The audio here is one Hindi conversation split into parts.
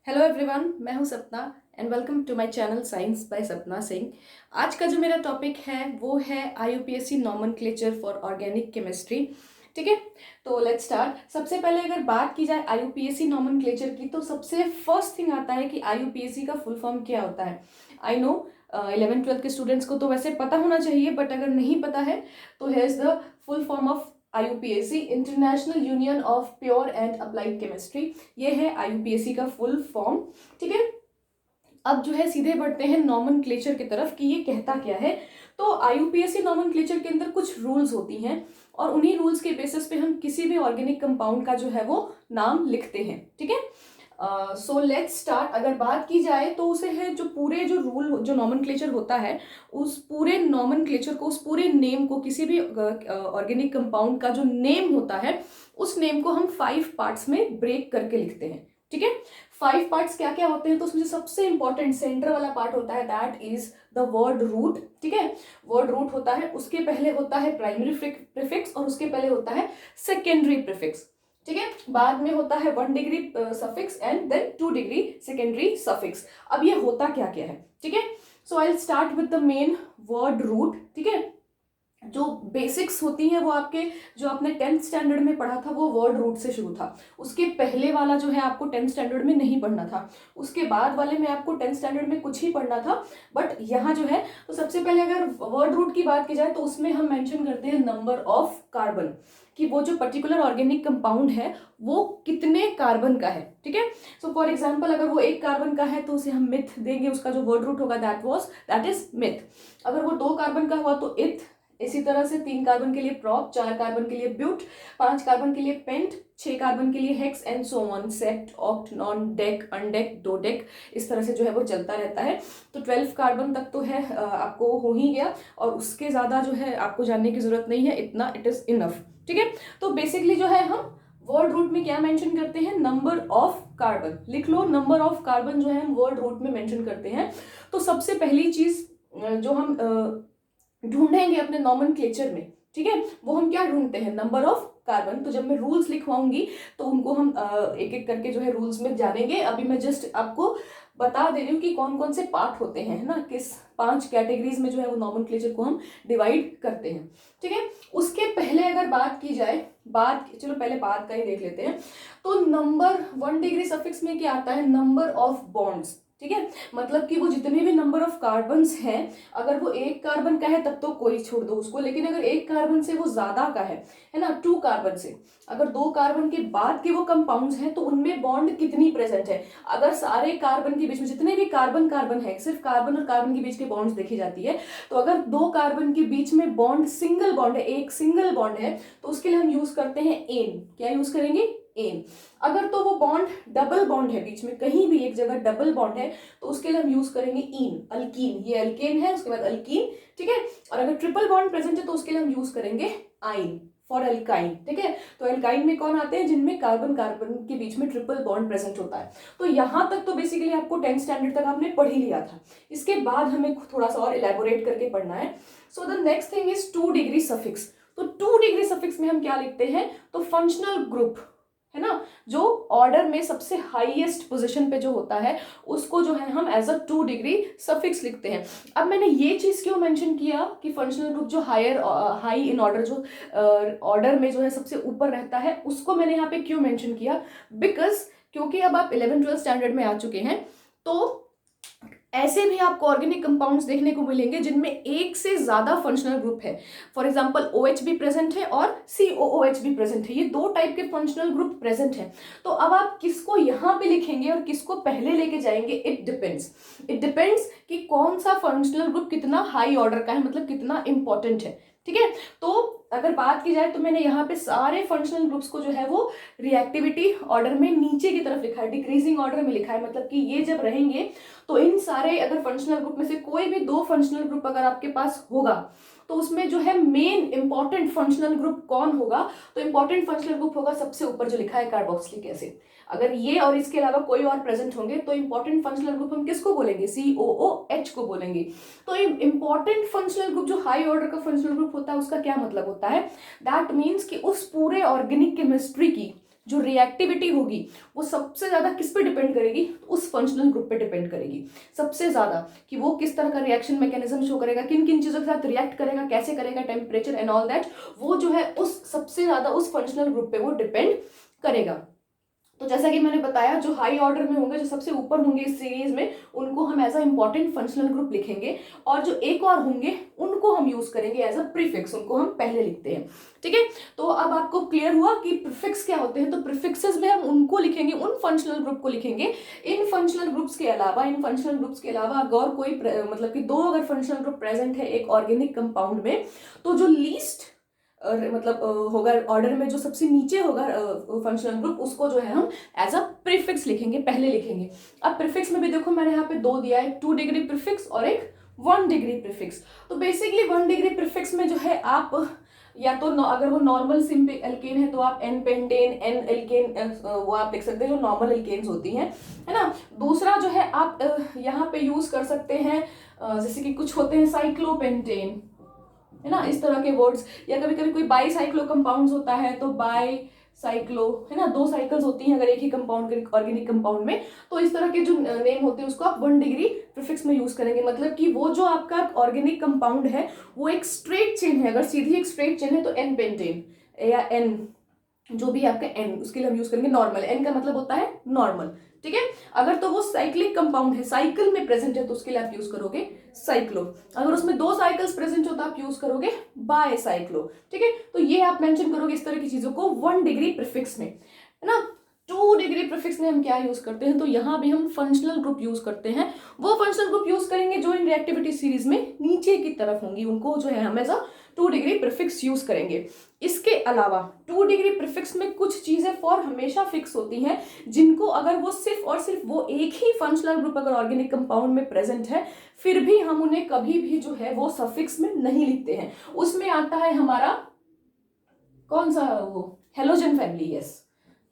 हेलो एवरीवन, मैं हूं Sapna and welcome to my channel science by Sapna Singh. आज का जो मेरा टॉपिक है वो है आईयूपीएससी नॉमेनक्लेचर फॉर ऑर्गेनिक केमिस्ट्री। ठीक है, तो लेट्स स्टार्ट। सबसे पहले अगर बात की जाए आईयूपीएससी नॉमेनक्लेचर की, तो सबसे फर्स्ट थिंग आता है कि आईयूपीएससी का फुल फॉर्म क्या होता है। आई नो 11th-12th के स्टूडेंट्स को तो वैसे पता होना चाहिए, बट अगर नहीं पता है तो here is the full form of आईयूपीएससी, international union of pure and applied chemistry. ये है आईयूपीएससी का फुल फॉर्म। ठीक है, अब जो है सीधे बढ़ते हैं नॉमेनक्लेचर की तरफ कि ये कहता क्या है। तो आईयूपीएससी नॉमेनक्लेचर के अंदर कुछ रूल्स होती हैं और उन्हीं रूल्स के बेसिस पे हम किसी भी ऑर्गेनिक कंपाउंड का जो है वो नाम लिखते हैं। ठीक है, सो लेट्स स्टार्ट। अगर बात की जाए तो उसे है जो पूरे जो रूल जो नॉमेनक्लेचर होता है, उस पूरे नॉमेनक्लेचर को, उस पूरे नेम को, किसी भी ऑर्गेनिक कंपाउंड का जो नेम होता है उस नेम को हम 5 पार्ट्स में ब्रेक करके लिखते हैं। ठीक है, 5 पार्ट्स क्या क्या होते हैं, तो उसमें जो सबसे इंपॉर्टेंट सेंटर वाला पार्ट होता है that is the word root. ठीक है, वर्ड रूट होता है, उसके पहले होता है प्राइमरी प्रीफिक्स और उसके पहले होता है सेकेंडरी प्रीफिक्स। ठीक है, बाद में होता है 1 degree suffix and then 2 degree secondary suffix. अब ये होता क्या क्या है। ठीक है, so I will start with the main word root. ठीक है, जो बेसिक्स होती हैं वो आपके, जो आपने 10th स्टैंडर्ड में पढ़ा था वो वर्ड रूट से शुरू था। उसके पहले वाला जो है आपको 10th स्टैंडर्ड में नहीं पढ़ना था, उसके बाद वाले में आपको 10th स्टैंडर्ड में कुछ ही पढ़ना था। बट यहाँ जो है, तो सबसे पहले अगर वर्ड रूट की बात की जाए तो उसमें हम मेंशन करते हैं नंबर ऑफ कार्बन, कि वो जो पर्टिकुलर ऑर्गेनिक कंपाउंड है वो कितने कार्बन का है। ठीक है, सो फॉर एग्जांपल अगर वो 1 कार्बन का है तो उसे हम मिथ देंगे, उसका जो वर्ड रूट होगा दैट इज मिथ। अगर वो 2 कार्बन का हुआ तो इथ, इसी तरह से 3 कार्बन के लिए प्रॉप, 4 कार्बन के लिए ब्यूट, 5 कार्बन के लिए पेंट, 6 कार्बन के लिए hex and so on, sect, oct, non, deck, अनडेक, दो डेक, इस तरह से जो है वो चलता रहता है। तो 12 कार्बन तक तो है आपको हो ही गया, और उसके ज्यादा जो है आपको जानने की जरूरत नहीं है, इतना इट इज इनफ। ठीक है, तो बेसिकली जो है हम वर्ड रूट में क्या मेंशन करते हैं, नंबर ऑफ कार्बन। लिख लो, नंबर ऑफ कार्बन जो है हम वर्ड रूट में मेंशन करते हैं। तो सबसे पहली चीज जो हम ढूंढेंगे अपने नॉमेनक्लेचर में, ठीक है, वो हम क्या ढूंढते हैं, नंबर ऑफ कार्बन। तो जब मैं रूल्स लिखवाऊंगी तो उनको हम एक एक करके जो है रूल्स में जानेंगे। अभी मैं जस्ट आपको बता दे रही हूँ कि कौन कौन से पार्ट होते हैं, है ना, किस 5 कैटेगरीज में जो है वो नॉमेनक्लेचर को हम डिवाइड करते हैं। ठीक है, उसके पहले अगर बात की जाए, चलो पहले बात का ही देख लेते हैं। तो नंबर 1 डिग्री सफिक्स में क्या आता है, नंबर ऑफ बॉन्ड्स। ठीक है, मतलब कि वो जितने भी नंबर ऑफ कार्बन्स हैं, अगर वो 1 कार्बन का है तब तो कोई छोड़ दो उसको, लेकिन अगर 1 कार्बन से वो ज्यादा का है ना, 2 कार्बन से, अगर 2 कार्बन के बाद के वो कंपाउंड्स हैं तो उनमें बॉन्ड कितनी प्रेजेंट है। अगर सारे कार्बन के बीच में जितने भी कार्बन कार्बन है, सिर्फ कार्बन और कार्बन के बीच के बॉन्ड्स देखी जाती है, तो अगर 2 कार्बन के बीच में बॉन्ड सिंगल बॉन्ड है, एक सिंगल बॉन्ड है, तो उसके लिए हम यूज करते हैं एन। क्या यूज करेंगे, एन। अगर तो वो बॉन्ड डबल बॉन्ड है, बीच में कहीं भी एक जगह डबल बॉन्ड है, तो उसके लिए हम यूज करेंगे इन, अल्कीन। ये अल्केन है, उसके बाद अल्कीन। ठीक है, और अगर ट्रिपल बॉन्ड प्रेजेंट है तो उसके लिए हम यूज करेंगे आइन, फॉर अल्काइन। ठीक है, तो अल्काइन में कौन आते हैं, जिनमें कार्बन कार्बन के बीच में ट्रिपल बॉन्ड प्रेजेंट होता है। तो यहां तक तो बेसिकली आपको 10th स्टैंडर्ड तक आपने पढ़ ही लिया था। इसके बाद हमें थोड़ा सा और इलेबोरेट करके पढ़ना है। So the next thing is 2 degree suffix. तो 2 डिग्री सफिक्स में हम क्या लिखते हैं, तो फंक्शनल ग्रुप, है ना, जो ऑर्डर में सबसे हाईएस्ट पोजीशन पे जो होता है उसको जो है हम एज अ 2 डिग्री सफिक्स लिखते हैं। अब मैंने ये चीज क्यों मेंशन किया कि फंक्शनल ग्रुप जो हाई इन ऑर्डर, जो ऑर्डर में जो है सबसे ऊपर रहता है, उसको मैंने यहाँ पे क्यों मेंशन किया, बिकॉज क्योंकि अब आप 11th-12th स्टैंडर्ड में आ चुके हैं, तो ऐसे भी आपको ऑर्गेनिक कंपाउंड्स देखने को मिलेंगे जिनमें एक से ज्यादा फंक्शनल ग्रुप है। फॉर एग्जांपल OH भी प्रेजेंट है और COOH भी प्रेजेंट है, ये 2 टाइप के फंक्शनल ग्रुप प्रेजेंट है। तो अब आप किसको यहाँ पे लिखेंगे और किसको पहले लेके जाएंगे, इट डिपेंड्स कि कौन सा फंक्शनल ग्रुप कितना हाई ऑर्डर का है, मतलब कितना इंपॉर्टेंट है। ठीक है, तो अगर बात की जाए तो मैंने यहाँ पे सारे फंक्शनल ग्रुप्स को जो है वो रिएक्टिविटी ऑर्डर में नीचे की तरफ लिखा है, डिक्रीजिंग ऑर्डर में लिखा है, मतलब कि ये जब रहेंगे तो इन सारे अगर फंक्शनल ग्रुप में से कोई भी 2 फंक्शनल ग्रुप अगर आपके पास होगा तो उसमें जो है मेन इंपॉर्टेंट फंक्शनल ग्रुप कौन होगा, तो इंपॉर्टेंट फंक्शनल ग्रुप होगा सबसे ऊपर जो लिखा है कार्बोक्सिलिक एसिड। अगर ये और इसके अलावा कोई और प्रेजेंट होंगे तो इंपॉर्टेंट फंक्शनल ग्रुप हम किसको बोलेंगे, COOH को बोलेंगे। तो इंपॉर्टेंट फंक्शनल ग्रुप जो हाई ऑर्डर का फंक्शनल ग्रुप होता है उसका क्या मतलब होता है, दैट मीन्स कि उस पूरे ऑर्गेनिक केमिस्ट्री की जो रिएक्टिविटी होगी वो सबसे ज्यादा किस पे डिपेंड करेगी, उस फंक्शनल ग्रुप पे डिपेंड करेगी सबसे ज्यादा, कि वो किस तरह का रिएक्शन मैकेनिज्म शो करेगा, किन किन चीजों के साथ रिएक्ट करेगा, कैसे करेगा, टेम्परेचर एंड ऑल दैट, वो जो है उस सबसे ज्यादा उस फंक्शनल ग्रुप पे वो डिपेंड करेगा। तो जैसा कि मैंने बताया, जो हाई ऑर्डर में होंगे, जो सबसे ऊपर होंगे इस सीरीज में, उनको हम as a important functional group लिखेंगे, और जो एक और होंगे उनको हम यूज करेंगे एज अ प्रीफिक्स, उनको हम पहले लिखते हैं। ठीक है, तो अब आपको क्लियर हुआ कि प्रीफिक्स क्या होते हैं। तो प्रीफिक्सेस में हम उनको लिखेंगे, उन फंक्शनल ग्रुप को लिखेंगे। इन फंक्शनल ग्रुप्स के अलावा अगर कोई मतलब कि दो अगर फंक्शनल ग्रुप प्रेजेंट है एक ऑर्गेनिक कंपाउंड में, तो जो लीस्ट मतलब होगा ऑर्डर में, जो सबसे नीचे होगा फंक्शनल ग्रुप, उसको जो है हम एज अ प्रीफिक्स लिखेंगे, पहले लिखेंगे। अब प्रीफिक्स में भी देखो मैंने यहाँ पे दो दिया है, 2 डिग्री प्रीफिक्स और एक 1 डिग्री प्रीफिक्स। तो बेसिकली 1 डिग्री प्रीफिक्स में जो है आप या तो अगर वो नॉर्मल सिंपल एल्केन है तो आप एन पेंटेन, एन एल्केन वो आप लिख सकते हैं, जो नॉर्मल एल्केन्स होती हैं, है ना। दूसरा जो है आप यहाँ पे यूज कर सकते हैं, जैसे कि कुछ होते हैं साइक्लोपेंटेन, है ना, इस तरह के वर्ड्स, या कभी कभी कोई बाई साइक्लो कंपाउंड होता है तो बाई साइक्लो, है ना, 2 साइकिल्स होती हैं अगर एक ही कंपाउंड ऑर्गेनिक कंपाउंड में, तो इस तरह के जो नेम होते हैं उसको आप 1 डिग्री प्रीफिक्स में यूज करेंगे। मतलब कि वो जो आपका ऑर्गेनिक कंपाउंड है वो एक स्ट्रेट चेन है, अगर सीधी एक स्ट्रेट चेन है तो एन पेंटेन या एन, जो भी आपका एन, उसके लिए हम यूज करेंगे नॉर्मल, एन का मतलब होता है नॉर्मल। ठीक है, अगर तो वो साइक्लिक कंपाउंड है, साइकिल में प्रेजेंट है, तो उसके लिए आप यूज करोगे साइक्लो। अगर उसमें 2 साइकिल्स प्रेजेंट हो तो आप यूज करोगे बाय साइक्लो। ठीक है, तो ये आप मेंशन करोगे इस तरह की चीजों को 1 डिग्री प्रीफिक्स में, है ना। 2 डिग्री प्रीफिक्स में हम क्या यूज करते हैं, तो यहाँ भी हम फंक्शनल ग्रुप यूज करते हैं। वो फंक्शनल ग्रुप यूज करेंगे जो इन रिएक्टिविटी सीरीज में नीचे की तरफ होंगी, उनको जो है हमेशा 2 डिग्री प्रीफिक्स यूज करेंगे। इसके अलावा 2 डिग्री प्रीफिक्स में कुछ चीजें फॉर हमेशा फिक्स होती हैं, जिनको अगर वो सिर्फ और सिर्फ वो एक ही फंक्शनल ग्रुप अगर ऑर्गेनिक कंपाउंड में प्रेजेंट है, फिर भी हम उन्हें कभी भी जो है वो सफिक्स में नहीं लिखते हैं। उसमें आता है हमारा कौन सा, वो हेलोजन फैमिली। यस,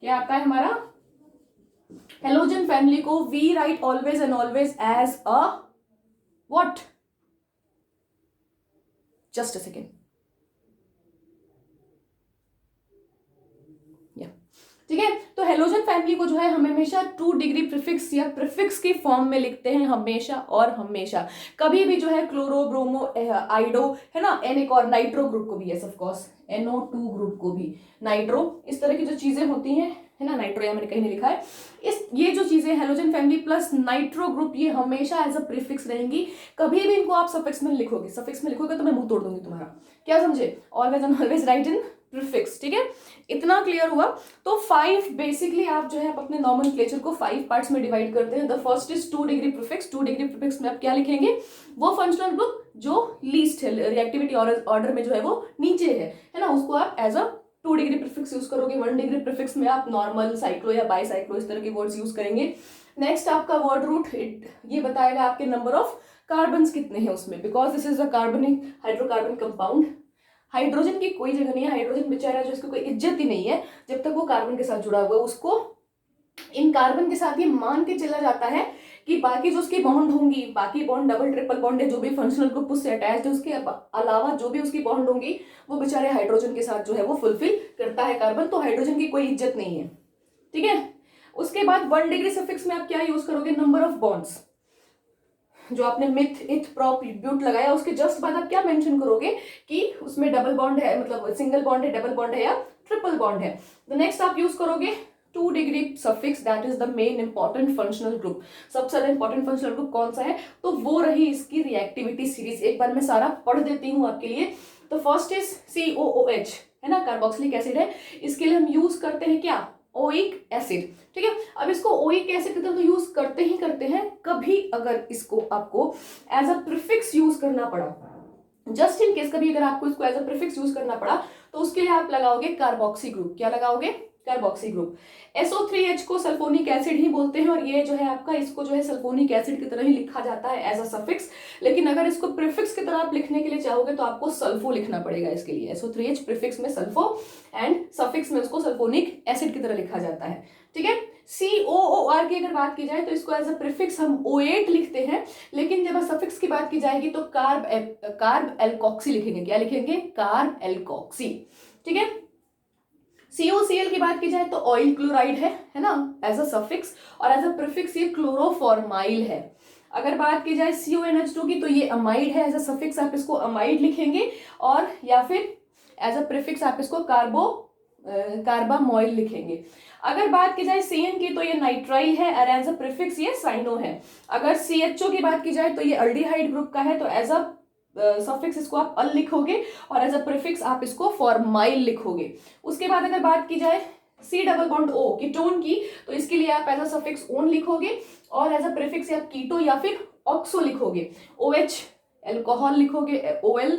क्या आता है हमारा हेलोजन फैमिली को we write always and always as a what, just a second, ठीक है। तो हेलोजन फैमिली को जो है हम हमेशा 2 डिग्री प्रीफिक्स या प्रीफिक्स की फॉर्म में लिखते हैं, हमेशा और हमेशा। कभी भी जो है क्लोरो, ब्रोमो, आइडो, है ना, एन एक और नाइट्रो ग्रुप को भी, yes of course NO2 group को भी, नाइट्रो, इस तरह की जो चीजें होती हैं, है ना, नाइट्रो या मैंने कहीं नहीं लिखा है, ये जो चीजें halogen family plus nitro group, ये हमेशा एज अ प्रीफिक्स रहेंगी। कभी भी इनको आप सफिक्स में लिखोगे, सफिक्स में लिखोगे तो मैं मुंह तोड़ दूंगी तुम्हारा, क्या समझे, always and always right in prefix. ठीक है, इतना क्लियर हुआ। तो 5 बेसिकली आप जो है अपने नॉमेनक्लेचर को 5 पार्ट्स में डिवाइड करते हैं। The first is 2 degree prefix. 2 degree prefix में आप क्या लिखेंगे, वो फंक्शनल ग्रुप जो लीस्ट है, रिएक्टिविटी ऑर्डर में जो है वो नीचे है ना, उसको आप as a 2 degree prefix use करोगे। 1 डिग्री प्रीफिक्स में आप नॉर्मल, साइक्लो या बाई साइक्लो, इस तरह के वर्ड्स यूज करेंगे। नेक्स्ट आपका वर्ड रूट, ये बताएगा आपके नंबर ऑफ कार्बन कितने हैं उसमें, बिकॉज दिस इज अ कार्बनिक हाइड्रोकार्बन कंपाउंड। हाइड्रोजन की कोई जगह नहीं है, हाइड्रोजन बेचारा जो, इसको कोई इज्जत ही नहीं है जब तक वो कार्बन के साथ जुड़ा हुआ है। उसको इन कार्बन के साथ ये मान के चला जाता है कि बाकी जो उसकी बॉन्ड होंगी, बाकी बॉन्ड डबल ट्रिपल बॉन्ड है, जो भी फंक्शनल ग्रुप उससे अटैच्ड है, उसके अलावा जो भी उसकी बॉन्ड होंगी वो बेचारे हाइड्रोजन के साथ जो है वो फुलफिल करता है कार्बन, तो हाइड्रोजन की कोई इज्जत नहीं है। ठीक है, उसके बाद 1 डिग्री सफिक्स में आप क्या यूज करोगे, नंबर ऑफ बॉन्ड्स, जो आपने मिथ, इथ, प्रॉप, ब्यूट लगाया, उसके जस्ट बाद आप क्या मेंशन करोगे कि उसमें डबल बॉन्ड है, मतलब सिंगल बॉन्ड है, डबल बॉन्ड है या ट्रिपल बॉन्ड है। द नेक्स्ट आप यूज करोगे 2 degree suffix, that is the main important functional group. सबसे ज्यादा इंपॉर्टेंट फंक्शनल ग्रुप कौन सा है, तो वो रही इसकी रिएक्टिविटी सीरीज। एक बार मैं सारा पढ़ देती हूँ आपके लिए। तो फर्स्ट इज COOH, है ना, कार्बोक्सिलिक एसिड है। इसके लिए हम यूज करते हैं क्या, ओइक एसिड। ठीक है, अब इसको ओइक एसिड की तरह तो यूज करते ही करते हैं, कभी अगर इसको आपको एज अ प्रीफिक्स यूज करना पड़ा, जस्ट इन केस कभी अगर आपको इसको एज अ प्रीफिक्स यूज करना पड़ा, तो उसके लिए आप लगाओगे कार्बोक्सी ग्रुप। क्या लगाओगे, कार्बोक्सी ग्रुप। SO3H को सल्फोनिक एसिड ही बोलते हैं, और ये जो है आपका, इसको जो है सल्फोनिक एसिड की तरह ही लिखा जाता है एज अ सफिक्स। लेकिन अगर इसको प्रीफिक्स की तरह आप लिखने के लिए चाहोगे तो आपको सल्फो लिखना पड़ेगा इसके लिए। SO3H प्रीफिक्स में सल्फो एंड सफिक्स में उसको सल्फोनिक एसिड की तरह लिखा जाता है। ठीक है, COOR की अगर बात की जाए तो इसको एज अ प्रीफिक्स हम O8 लिखते हैं, लेकिन जब सफिक्स की बात की जाएगी तो कार्ब एल्कोक्सी लिखेंगे। क्या लिखेंगे, कार्ब एल्कोक्सी। ठीक है, COCl की बात की जाए तो ऑयल क्लोराइड है ना, एज अ सफिक्स, और एज अ प्रीफिक्स ये क्लोरोफॉर्माइल है। अगर बात की जाए CONH2 की तो ये अमाइड है, एज अ सफिक्स आप इसको अमाइड लिखेंगे, और या फिर एज अ प्रीफिक्स आप इसको कार्बामोइल लिखेंगे। अगर बात की जाए CN की तो ये नाइट्राइल है, और एज अ प्रीफिक्स ये साइनो है। अगर CHO की बात की जाए तो ये अल्डिहाइड ग्रुप का है, तो एज अ सफिक्स इसको आप अल लिखोगे, और एज अ प्रीफिक्स आप इसको फॉर्माइल लिखोगे। उसके बाद अगर बात की जाए C double bond O ketone की, तो इसके लिए आप एज अ सफिक्स ओन लिखोगे, और एज अ प्रीफिक्स आप कीटो या फिर ऑक्सो लिखोगे। OH एल्कोहल लिखोगे OL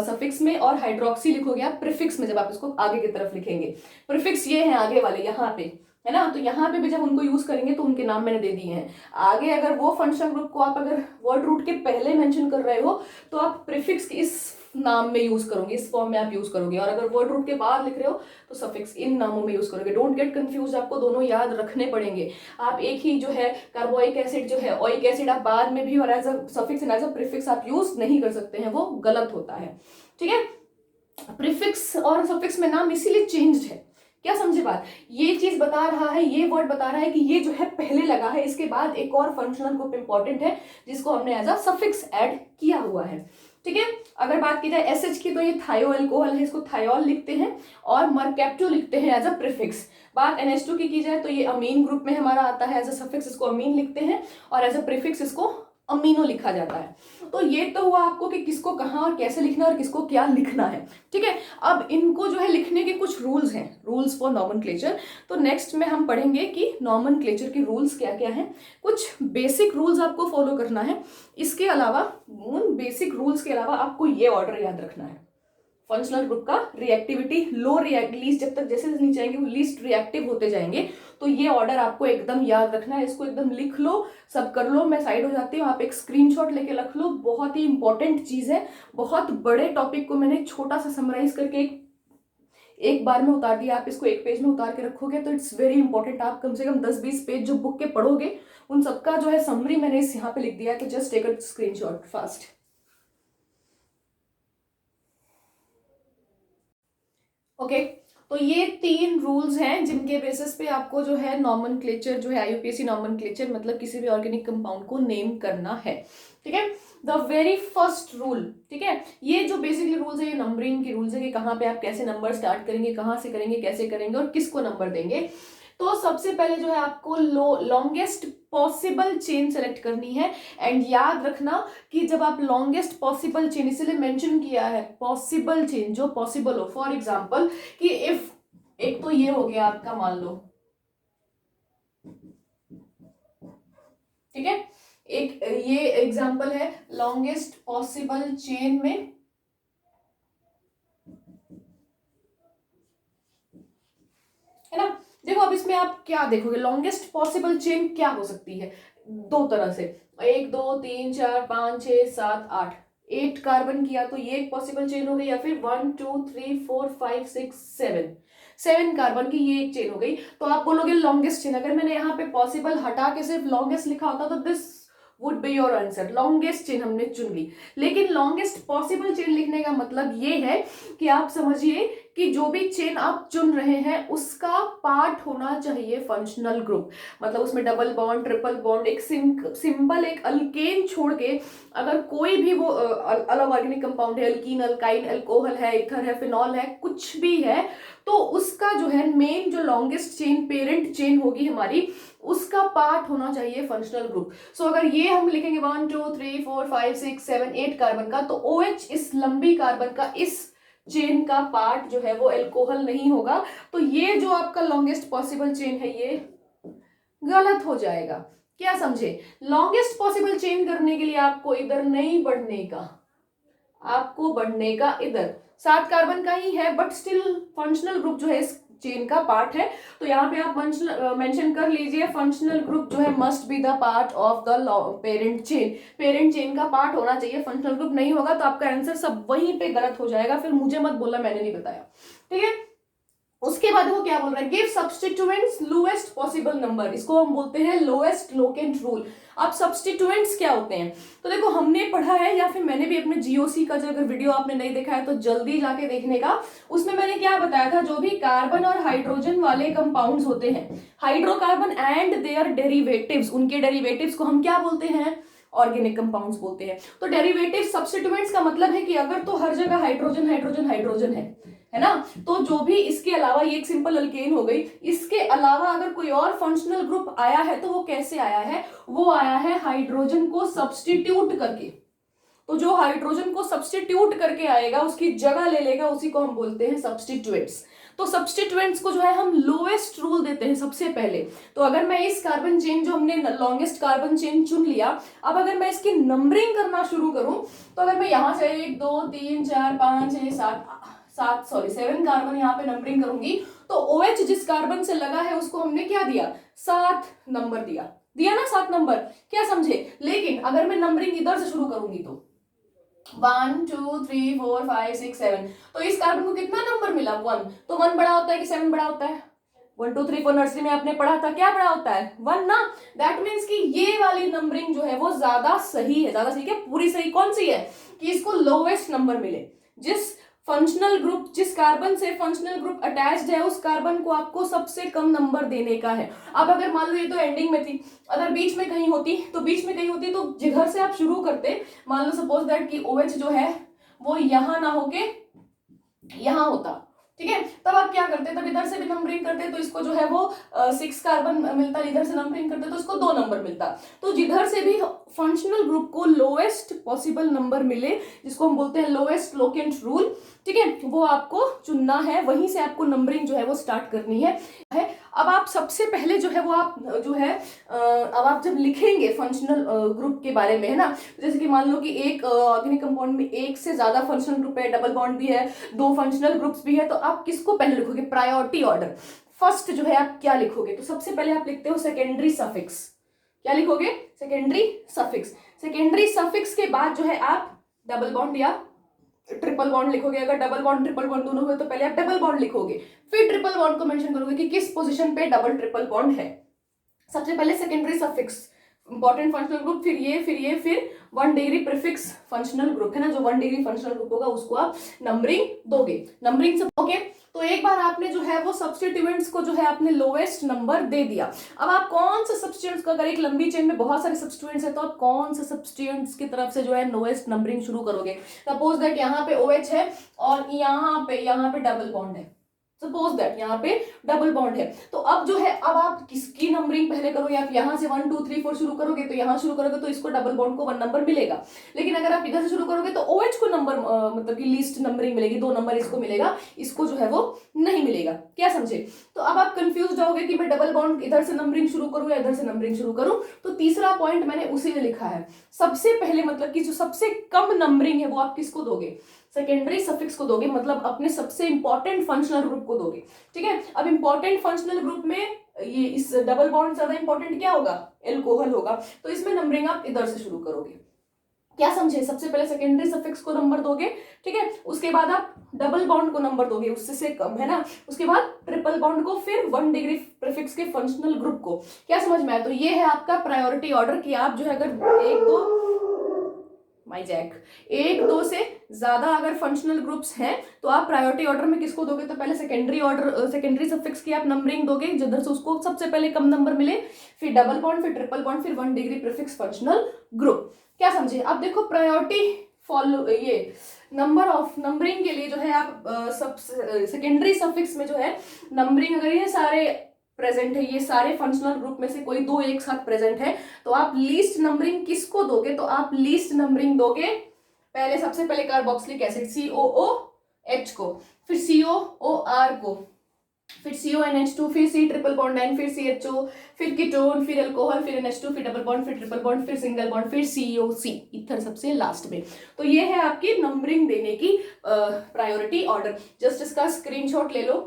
सफिक्स में, और हाइड्रोक्सी लिखोगे आप प्रीफिक्स में जब आप इसको आगे की तरफ लिखेंगे। प्रीफिक्स ये हैं आगे वाले यहाँ पे, है ना, तो यहाँ पे भी जब उनको यूज करेंगे तो उनके नाम मैंने दे दिए हैं। आगे अगर वो फंक्शनल ग्रुप को आप अगर वर्ड रूट के पहले मेंशन कर रहे हो तो आप प्रीफिक्स इस नाम में यूज करोगे, इस फॉर्म में आप यूज करोगे, और अगर वर्ड रूट के बाद लिख रहे हो तो सफिक्स इन नामों में यूज करोगे। डोंट गेट कंफ्यूज, आपको दोनों याद रखने पड़ेंगे। आप एक ही जो है कार्बोइक एसिड जो है ओइक एसिड आप बाद में भी और as a suffix and as a prefix आप यूज नहीं कर सकते हैं, वो गलत होता है। ठीक है, प्रीफिक्स और सफिक्स में नाम इसीलिए चेंज्ड है। क्या समझे बात, ये चीज बता रहा है, ये वर्ड बता रहा है कि ये जो है पहले लगा है, इसके बाद एक और फंक्शनल ग्रुप इंपॉर्टेंट है जिसको हमने एज अ सफिक्स ऐड किया हुआ है। ठीक है, अगर बात की जाए SH की तो ये थायो अल्कोहल है, इसको थायोल लिखते हैं, और मरकैप्टो लिखते हैं एज अ प्रीफिक्स। बात NH2 की जाए तो ये अमीन ग्रुप में हमारा आता है, एज अ सफिक्स इसको अमीन लिखते हैं, और एज अ प्रीफिक्स इसको अमीनो लिखा जाता है। तो ये तो हुआ आपको कि किसको कहाँ और कैसे लिखना है और किसको क्या लिखना है। ठीक है, अब इनको जो है लिखने के कुछ रूल्स हैं, रूल्स फॉर नॉमेनक्लेचर। तो नेक्स्ट में हम पढ़ेंगे कि नॉमेनक्लेचर के रूल्स क्या क्या हैं। कुछ बेसिक रूल्स आपको फॉलो करना है, इसके अलावा उन बेसिक रूल्स के अलावा आपको ये ऑर्डर याद रखना है। फंक्शनल ग्रुप का रिएक्टिविटी लो रिएक्ट लीस्ट, जब तक जैसे नीचे जाएंगे वो लीस्ट रिएक्टिव होते जाएंगे, तो ये ऑर्डर आपको एकदम याद रखना है। इसको एकदम लिख लो, सब कर लो, मैं साइड हो जाती हूँ, आप एक स्क्रीनशॉट लेके रख लो। बहुत ही इंपॉर्टेंट चीज है, बहुत बड़े टॉपिक को मैंने छोटा सा समराइज करके एक बार में उतार दिया। आप इसको एक पेज में उतार के रखोगे तो इट्स वेरी इंपॉर्टेंट। आप कम से कम 10-20 पेज जो बुक के पढ़ोगे उन सबका जो है समरी मैंने इस यहाँ पे लिख दिया है, तो just take a screenshot fast. Okay, तो ये 3 रूल्स हैं जिनके बेसिस पे आपको जो है नॉमेनक्लेचर जो है IUPAC नॉमेनक्लेचर मतलब किसी भी ऑर्गेनिक कंपाउंड को नेम करना है। ठीक है, द वेरी फर्स्ट रूल, ठीक है, ये जो बेसिकली रूल्स है ये नंबरिंग के रूल्स है कि कहाँ पे आप कैसे नंबर स्टार्ट करेंगे, कहाँ से करेंगे, कैसे करेंगे और किसको नंबर देंगे। तो सबसे पहले जो है आपको लॉन्गेस्ट पॉसिबल चेन सेलेक्ट करनी है। एंड याद रखना कि जब आप लॉन्गेस्ट पॉसिबल चेन, इसलिए मेंशन किया है पॉसिबल चेन, जो पॉसिबल हो। फॉर एग्जांपल कि इफ एक तो ये हो गया आपका, मान लो, ठीक है, एक ये एग्जांपल है लॉन्गेस्ट पॉसिबल चेन में, है ना। देखो अब इसमें आप क्या देखोगे, लॉन्गेस्ट पॉसिबल चेन क्या हो सकती है, 2 तरह से, 1 2 3 4 5 6 7 8, 8 कार्बन किया तो ये एक पॉसिबल चेन हो गई, या फिर 1 2 3 4 5 6 7 कार्बन की ये एक चेन हो गई। तो आप बोलोगे लॉन्गेस्ट चेन। अगर मैंने यहाँ पे पॉसिबल हटा के सिर्फ लॉन्गेस्ट लिखा होता तो this would be your answer. Longest chain हमने चुन ली, लेकिन लॉन्गेस्ट पॉसिबल चेन लिखने का मतलब ये है कि आप समझिए कि जो भी चेन आप चुन रहे हैं उसका पार्ट होना चाहिए फंक्शनल ग्रुप। मतलब उसमें डबल बॉन्ड, ट्रिपल बॉन्ड, एक सिंपल एक अल्केन छोड़ के अगर कोई भी वो अलग ऑर्गेनिक कंपाउंड है, अल्कीन, अल्काइन, अल्कोहल है, इथर है, फिनॉल है, कुछ भी है, तो उसका जो है मेन जो लॉन्गेस्ट चेन पेरेंट चेन होगी हमारी, उसका पार्ट होना चाहिए फंक्शनल ग्रुप। सो अगर ये हम लिखेंगे 1 2 3 4 5 6 7 8 कार्बन का, तो OH इस लंबी कार्बन का इस चेन का पार्ट जो है वो एल्कोहल नहीं होगा। तो ये जो आपका लॉन्गेस्ट पॉसिबल चेन है ये गलत हो जाएगा। क्या समझे, लॉन्गेस्ट पॉसिबल चेन करने के लिए आपको इधर नहीं बढ़ने का, आपको बढ़ने का इधर। 7 कार्बन का ही है बट स्टिल फंक्शनल ग्रुप जो है इस चेन का पार्ट है, तो यहाँ पे आप मेंशन कर लीजिए फंक्शनल ग्रुप जो है must be the part of the parent chain. Parent chain का पार्ट होना चाहिए, फंक्शनल ग्रुप नहीं होगा तो आपका आंसर सब वहीं पे गलत हो जाएगा, फिर मुझे मत बोलना मैंने नहीं बताया। ठीक है, उसके बाद वो क्या बोल रहा है, give substituents lowest possible number, इसको हम बोलते हैं लोएस्ट लोकेंट रूल। अब सब्स्टिट्यूएंट्स क्या होते हैं, तो देखो हमने पढ़ा है, या फिर मैंने भी अपने जीओसी का जो अगर वीडियो आपने नहीं देखा है तो जल्दी जाके देखने का, उसमें मैंने क्या बताया था, जो भी कार्बन और हाइड्रोजन वाले कंपाउंड्स होते हैं, हाइड्रोकार्बन एंड देयर डेरिवेटिव्स, उनके डेरिवेटिव्स को हम क्या बोलते हैं, ऑर्गेनिक कंपाउंड्स बोलते हैं। तो डेरिवेटिव सब्स्टिट्यूएंट्स का मतलब है कि अगर तो हर जगह हाइड्रोजन हाइड्रोजन हाइड्रोजन है ना, तो जो भी इसके अलावा, ये एक सिंपल अल्केन हो गई, इसके अलावा अगर कोई और फंक्शनल ग्रुप आया है तो वो कैसे आया है, वो आया है हाइड्रोजन को सब्स्टिट्यूट करके। तो जो हाइड्रोजन को सब्स्टिट्यूट करके आएगा, उसकी जगह ले लेगा, उसी को हम बोलते हैं सब्स्टिट्यूएंट्स। तो सब्स्टिट्यूएंट्स को जो है हम लोएस्ट रूल देते हैं सबसे पहले। तो अगर मैं इस कार्बन चेन, जो हमने लॉन्गेस्ट कार्बन चेन चुन लिया, अब अगर मैं इसकी नंबरिंग करना शुरू करूं, तो अगर मैं यहां से 1 2 3 4 5 6 7 कार्बन यहाँ पे नंबरिंग करूंगी, तो OH जिस कार्बन से लगा है उसको हमने क्या दिया, 7 नंबर दिया ना, 7 नंबर, क्या समझे। लेकिन अगर मैं नंबरिंग इधर से शुरू करूंगी तो 1 2 3 4 5 6 7, तो इस कार्बन को कितना नंबर मिला, 1। तो 1 बड़ा होता है कि 7 बड़ा होता है, 1 2 3 4 नर्सरी में आपने पढ़ा था, क्या बड़ा होता है, 1 ना। दैट मीन्स कि ये वाली नंबरिंग जो है वो ज्यादा सही है, ज्यादा सही क्या, पूरी सही कौन सी है, कि इसको लोवेस्ट नंबर मिले। जिस फंक्शनल ग्रुप, जिस कार्बन से फंक्शनल ग्रुप अटैच्ड है, उस कार्बन को आपको सबसे कम नंबर देने का है। अब अगर मान लो ये तो एंडिंग में थी, अगर बीच में कहीं होती तो जिधर से आप शुरू करते, मान लो सपोज दैट कि OH जो है वो यहां ना होके यहां होता, ठीक है, तब आप क्या करते, तब इधर से भी नंबरिंग करते, तो इसको जो है वो 6 कार्बन मिलता, इधर से नंबरिंग करते तो इसको 2 नंबर मिलता। तो जिधर से भी फंक्शनल ग्रुप को लोएस्ट पॉसिबल नंबर मिले, जिसको हम बोलते हैं लोएस्ट लोकेंट रूल, ठीक है, वो आपको चुनना है, वहीं से आपको नंबरिंग जो है वो स्टार्ट करनी है। अब आप सबसे पहले जो है वो आप जो है अब आप जब लिखेंगे फंक्शनल ग्रुप के बारे में, है ना, जैसे कि मान लो कि एक ऑर्गेनिक कंपाउंड में एक से ज्यादा फंक्शनल ग्रुप है, डबल बॉन्ड भी है, 2 फंक्शनल ग्रुप्स भी है, तो आप किसको पहले लिखोगे, प्रायोरिटी ऑर्डर। फर्स्ट जो है आप क्या लिखोगे, तो सबसे पहले आप लिखते हो सेकेंडरी सफिक्स। क्या लिखोगे, सेकेंडरी सफिक्स। सेकेंडरी सफिक्स के बाद जो है आप डबल बॉन्ड या ट्रिपल बॉन्ड लिखोगे। अगर डबल बॉन्ड ट्रिपल बॉन्ड दोनों हो तो पहले आप डबल बॉन्ड लिखोगे, फिर ट्रिपल बॉन्ड को मेंशन करोगे कि किस पोजीशन पे डबल ट्रिपल बॉन्ड है। सबसे पहले secondary suffix, important functional group, फिर 1 डिग्री प्रीफिक्स फंक्शनल ग्रुप, है ना, जो 1 डिग्री फंक्शनल ग्रुप होगा उसको आप नंबरिंग दोगे, नंबरिंग सब ओके। तो एक बार आपने जो है वो सब्स्टिट्यूएंट्स को जो है आपने लोएस्ट नंबर दे दिया। अब आप कौन सा सब्स्टिट्यूएंट्स का, अगर एक लंबी चेन में बहुत सारे सब्स्टिट्यूएंट्स है, तो आप कौन सा सब्स्टिट्यूएंट्स की तरफ से जो है लोएस्ट नंबरिंग शुरू करोगे। सपोज दैट यहाँ पे OH है और यहाँ पे डबल बॉन्ड है, सपोज दैट यहाँ पे डबल बॉन्ड है, तो अब जो है, अब आप किसकी नंबरिंग पहले करोगे, आप यहाँ से 1 2 3 4 शुरू करोगे, तो यहाँ शुरू करोगे तो इसको डबल बॉन्ड को 1 नंबर मिलेगा। लेकिन अगर आप इधर से शुरू करोगे तो OH को नंबर मतलब कि लीस्ट नंबरिंग मिलेगी, 2 नंबर इसको मिलेगा, इसको जो है वो नहीं मिलेगा, क्या समझे। तो अब आप कंफ्यूज होगे कि मैं डबल बॉन्ड इधर से नंबरिंग शुरू करूं या इधर से नंबरिंग शुरू करूं। तो तीसरा पॉइंट मैंने उसी में लिखा है, सबसे पहले मतलब कि जो सबसे कम नंबरिंग है वो आप किसको दोगे, सेकेंडरी सफिक्स को दोगे, मतलब अपने सबसे इंपॉर्टेंट फंक्शनल ग्रुप को दोगे, ठीक है। अब इंपॉर्टेंट फंक्शनल ग्रुप में ये इस डबल बॉन्ड ज्यादा इंपॉर्टेंट क्या होगा, एल्कोहल होगा, तो इसमें नंबरिंग आप इधर से शुरू करोगे, क्या समझे। सबसे पहले सेकेंडरी सफिक्स को नंबर दोगे, ठीक है, उसके बाद आप डबल बॉन्ड को नंबर दोगे, उससे से कम, है ना, उसके बाद ट्रिपल बॉन्ड को, फिर 1 डिग्री प्रीफिक्स के फंक्शनल ग्रुप को, क्या समझ में आया। तो ये है आपका प्रायोरिटी ऑर्डर कि आप जो है अगर 1 2 से ज्यादा अगर फंक्शनल ग्रुप्स हैं तो आप प्रायोरिटी ऑर्डर में किसको दोगे, तो पहले सेकेंडरी सफिक्स की आप नंबरिंग दोगे, जिधर से उसको सबसे पहले कम नंबर मिले, फिर डबल बॉन्ड, फिर ट्रिपल बॉन्ड, फिर 1 डिग्री प्रीफिक्स फंक्शनल ग्रुप, क्या समझे। अब देखो प्रायोरिटी फॉलो, ये नंबर ऑफ नंबरिंग के लिए जो है आप सब सेकेंडरी सफिक्स में जो है नंबरिंग, अगर ये सारे प्रेजेंट है, ये सारे फंक्शनल ग्रुप में से कोई 2 एक साथ प्रेजेंट है, तो आप लीस्ट नंबरिंग किसको दोगे, तो आप लीस्ट नंबरिंग दोगे पहले, सबसे पहले कार्बोक्सिलिक एसिड COOH को, फिर COOR को, फिर CONH2, फिर C ट्रिपल बॉन्ड 9, फिर CHO, फिर कीटोन, फिर अल्कोहल, फिर NH2, फिर डबल बॉन्ड, फिर ट्रिपल बॉन्ड, फिर सिंगल बॉन्ड, फिर COC, इथर सबसे लास्ट में। तो ये है आपकी नंबरिंग देने की प्रायोरिटी ऑर्डर। जस्ट इसका स्क्रीनशॉट ले लो।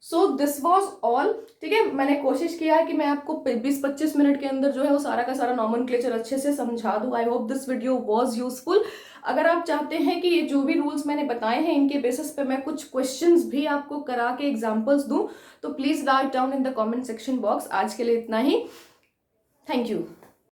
So this was all. ठीक है, मैंने कोशिश किया है कि मैं आपको 20-25 मिनट के अंदर जो है वो सारा का सारा नॉमेनक्लेचर अच्छे से समझा दूँ। I hope this video was useful. अगर आप चाहते हैं कि ये जो भी रूल्स मैंने बताए हैं इनके बेसिस पे मैं कुछ क्वेश्चंस भी आपको करा के एग्जांपल्स दूं, तो please write down in the comment section box. आज के लिए इतना ही। Thank you.